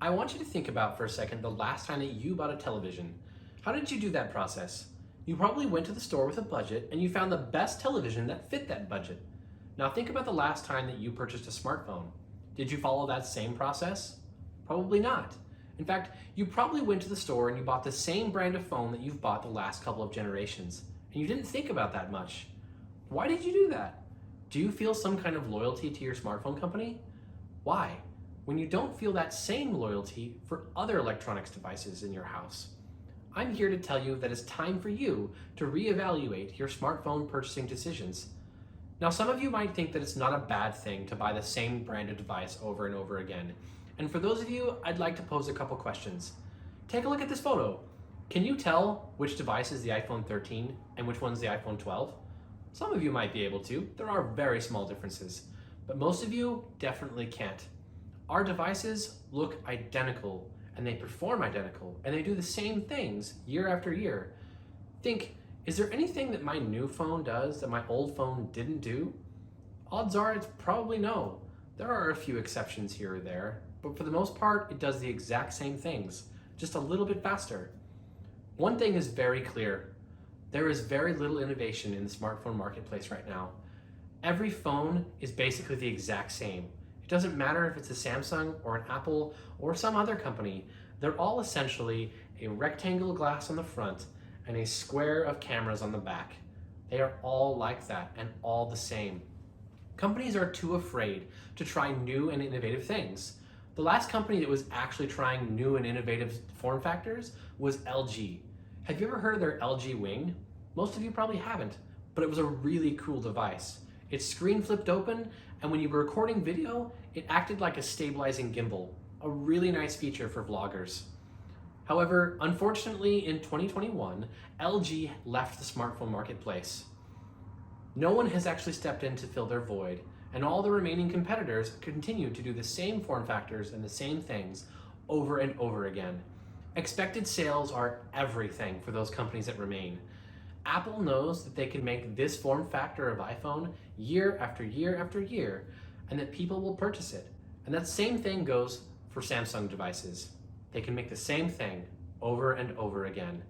I want you to think about for a second the last time that you bought a television. How did you do that process? You probably went to the store with a budget and you found the best television that fit that budget. Now think about the last time that you purchased a smartphone. Did you follow that same process? Probably not. In fact, you probably went to the store and you bought the same brand of phone that you've bought the last couple of generations, and you didn't think about that much. Why did you do that? Do you feel some kind of loyalty to your smartphone company? Why? When you don't feel that same loyalty for other electronics devices in your house. I'm here to tell you that it's time for you to reevaluate your smartphone purchasing decisions. Now, some of you might think that it's not a bad thing to buy the same branded device over and over again. And for those of you, I'd like to pose a couple questions. Take a look at this photo. Can you tell which device is the iPhone 13 and which one's the iPhone 12? Some of you might be able to. There are very small differences, but most of you definitely can't. Our devices look identical and they perform identical and they do the same things year after year. Think, is there anything that my new phone does that my old phone didn't do? Odds are it's probably no. There are a few exceptions here or there, but for the most part, it does the exact same things, just a little bit faster. One thing is very clear. There is very little innovation in the smartphone marketplace right now. Every phone is basically the exact same. It doesn't matter if it's a Samsung or an Apple or some other company. They're all essentially a rectangle glass on the front and a square of cameras on the back. They are all like that and all the same. Companies are too afraid to try new and innovative things. The last company that was actually trying new and innovative form factors was LG. Have you ever heard of their LG Wing? Most of you probably haven't, but it was a really cool device. Its screen flipped open, and when you were recording video, it acted like a stabilizing gimbal, a really nice feature for vloggers. However, unfortunately, in 2021, LG left the smartphone marketplace. No one has actually stepped in to fill their void, and all the remaining competitors continue to do the same form factors and the same things over and over again. Expected sales are everything for those companies that remain. Apple knows that they can make this form factor of iPhone year after year after year, and that people will purchase it. And that same thing goes for Samsung devices. They can make the same thing over and over again.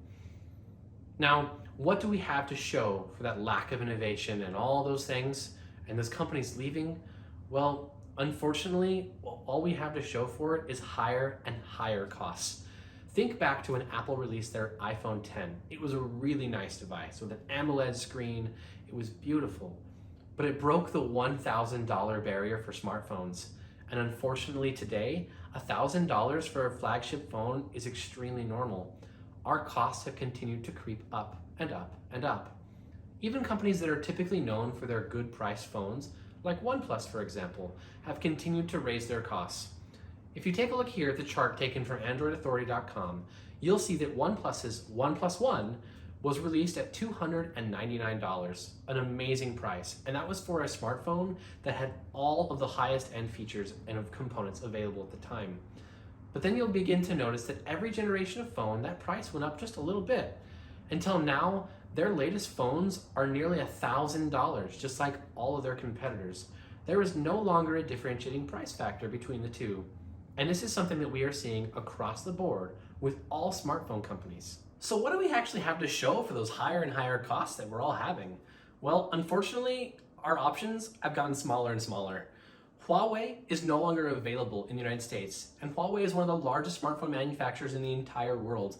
Now, what do we have to show for that lack of innovation and all those things and those companies leaving? Well, unfortunately, all we have to show for it is higher and higher costs. Think back to when Apple released their iPhone 10. It was a really nice device with an AMOLED screen. It was beautiful, but it broke the $1,000 barrier for smartphones. And unfortunately today, $1,000 for a flagship phone is extremely normal. Our costs have continued to creep up and up and up. Even companies that are typically known for their good priced phones, like OnePlus for example, have continued to raise their costs. If you take a look here at the chart taken from AndroidAuthority.com, you'll see that OnePlus's OnePlus One was released at $299, an amazing price. And that was for a smartphone that had all of the highest end features and of components available at the time. But then you'll begin to notice that every generation of phone, that price went up just a little bit. Until now, their latest phones are nearly $1,000, just like all of their competitors. There is no longer a differentiating price factor between the two. And this is something that we are seeing across the board with all smartphone companies. So what do we actually have to show for those higher and higher costs that we're all having? Well, unfortunately, our options have gotten smaller and smaller. Huawei is no longer available in the United States, and Huawei is one of the largest smartphone manufacturers in the entire world.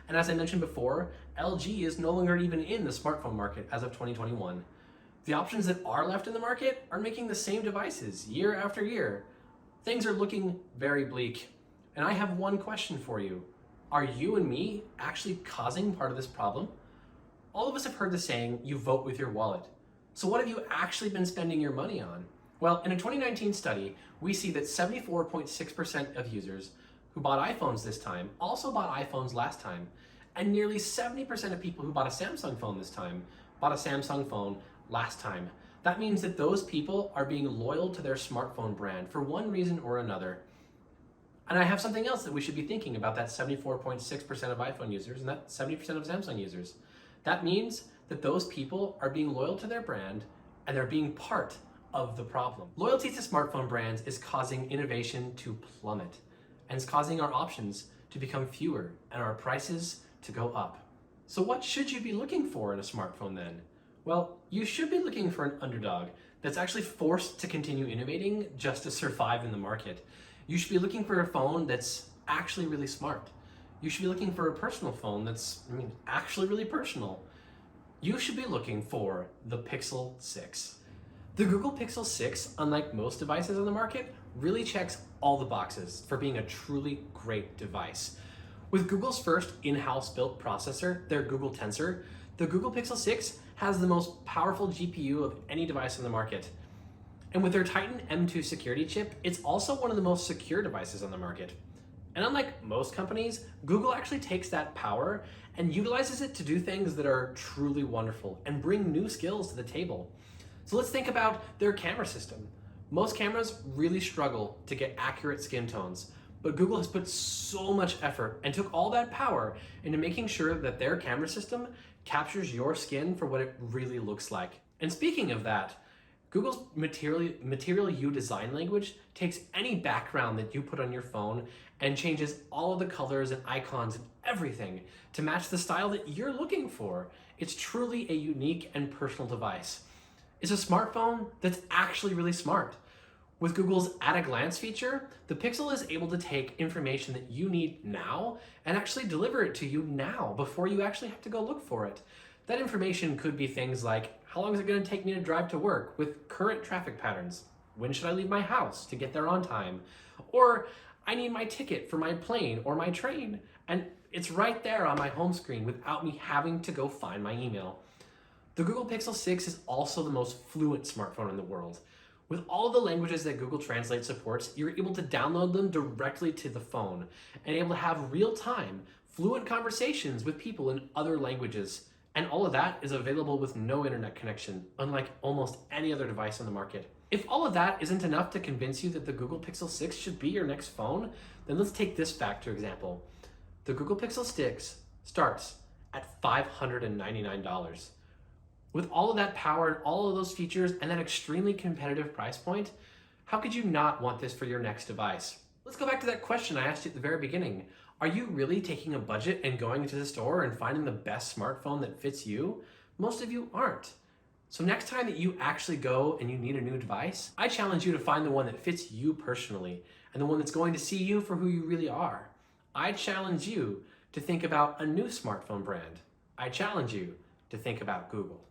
And as I mentioned before, LG is no longer even in the smartphone market as of 2021. The options that are left in the market are making the same devices year after year. Things are looking very bleak. And I have one question for you. Are you and me actually causing part of this problem? All of us have heard the saying, you vote with your wallet. So what have you actually been spending your money on? Well, in a 2019 study, we see that 74.6% of users who bought iPhones this time also bought iPhones last time. And nearly 70% of people who bought a Samsung phone this time bought a Samsung phone last time. That means that those people are being loyal to their smartphone brand for one reason or another. And I have something else that we should be thinking about that 74.6% of iPhone users and that 70% of Samsung users. That means that those people are being loyal to their brand and they're being part of the problem. Loyalty to smartphone brands is causing innovation to plummet. and it's causing our options to become fewer and our prices to go up. So what should you be looking for in a smartphone then? Well, you should be looking for an underdog that's actually forced to continue innovating just to survive in the market. You should be looking for a phone that's actually really smart. You should be looking for a personal phone that's, actually really personal. You should be looking for the Pixel 6. The Google Pixel 6, unlike most devices on the market, really checks all the boxes for being a truly great device. With Google's first in-house built processor, their Google Tensor, the Google Pixel 6 has the most powerful GPU of any device on the market. And with their Titan M2 security chip, it's also one of the most secure devices on the market. And unlike most companies, Google actually takes that power and utilizes it to do things that are truly wonderful and bring new skills to the table. So let's think about their camera system. Most cameras really struggle to get accurate skin tones, but Google has put so much effort and took all that power into making sure that their camera system captures your skin for what it really looks like. And speaking of that, Google's Material You design language takes any background that you put on your phone and changes all of the colors and icons and everything to match the style that you're looking for. It's truly a unique and personal device. It's a smartphone that's actually really smart. With Google's At a Glance feature, the Pixel is able to take information that you need now and actually deliver it to you now before you actually have to go look for it. That information could be things like, how long is it going to take me to drive to work with current traffic patterns? When should I leave my house to get there on time? Or I need my ticket for my plane or my train. And it's right there on my home screen without me having to go find my email. The Google Pixel 6 is also the most fluent smartphone in the world. With all the languages that Google Translate supports, you're able to download them directly to the phone and able to have real-time, fluent conversations with people in other languages. And all of that is available with no internet connection, unlike almost any other device on the market. If all of that isn't enough to convince you that the Google Pixel 6 should be your next phone, then let's take this fact for example. The Google Pixel 6 starts at $599. With all of that power and all of those features and that extremely competitive price point, how could you not want this for your next device? Let's go back to that question I asked you at the very beginning. Are you really taking a budget and going into the store and finding the best smartphone that fits you? Most of you aren't. So next time that you actually go and you need a new device, I challenge you to find the one that fits you personally and the one that's going to see you for who you really are. I challenge you to think about a new smartphone brand. I challenge you to think about Google.